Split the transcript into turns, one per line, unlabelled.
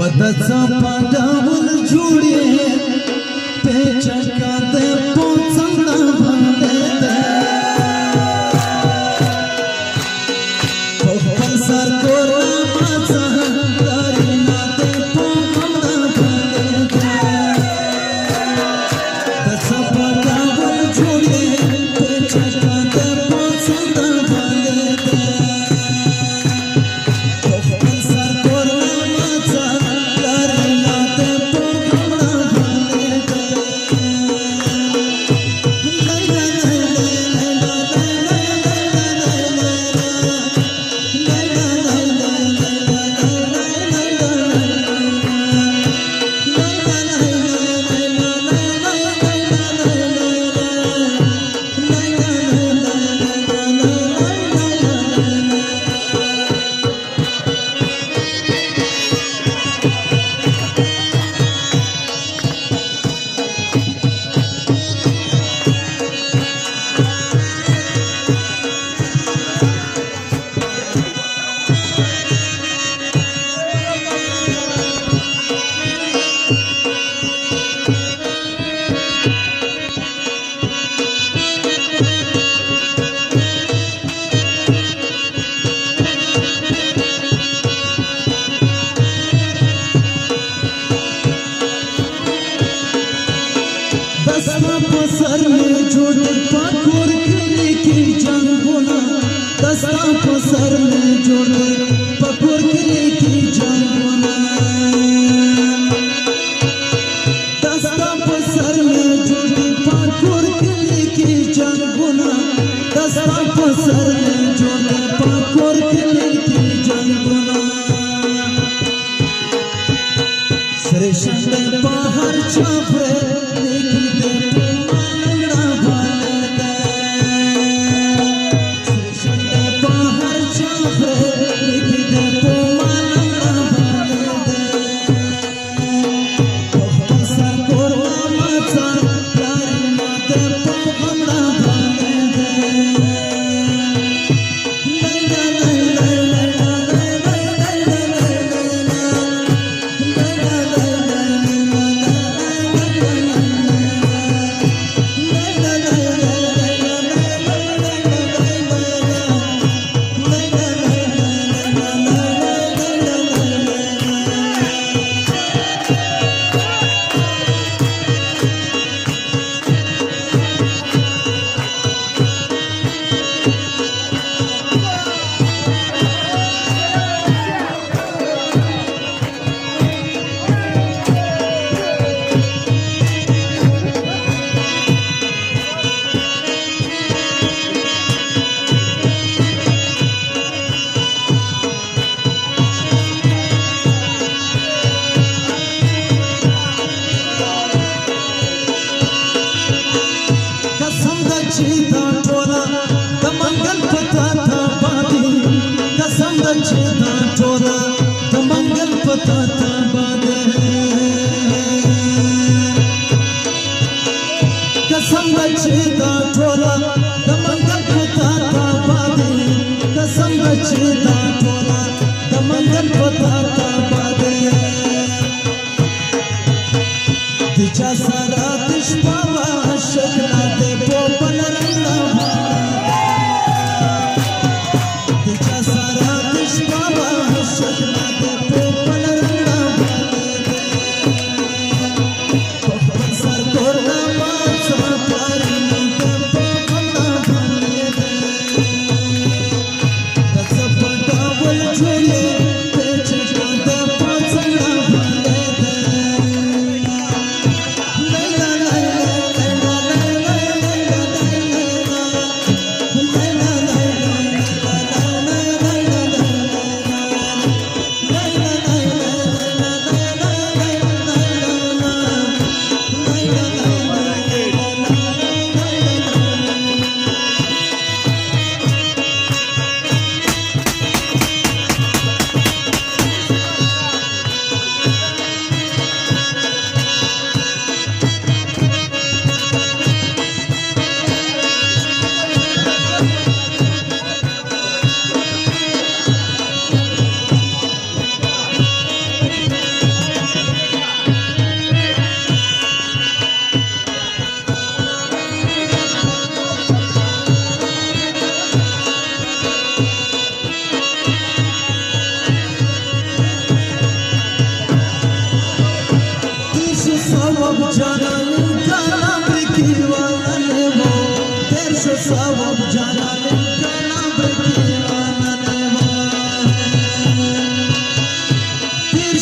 वदचा पाडावल जुडे पेचकाते पोचंदा भांडे पप्पन सारखो रामाचा दारिनाते पोंगडा भांडे वदचा पाडावल जुडे पेचकाते पोचंदा भांडे पप्पन सारखो रामाचा दारिनाते पोंगडा सर में जोड़ पाखुर के की जंगुना दस्ता सर में जोड़ पाखुर के की जंगुना दस्ता सर में जोड़ पाखुर के की जंगुना दस्ता सर में जोड़ पाखुर के की जंगुना श्रेष्ठ बाहर छापे चीता टोला मंगल पता था बादी कसम चीता टोला मंगल पता था बादे कसम चीता टोला मंगल पता था बादी कसम चीता टोला मंगल पता था बादे तिच्या सारा दिशपावा शकला दे पोपन That's a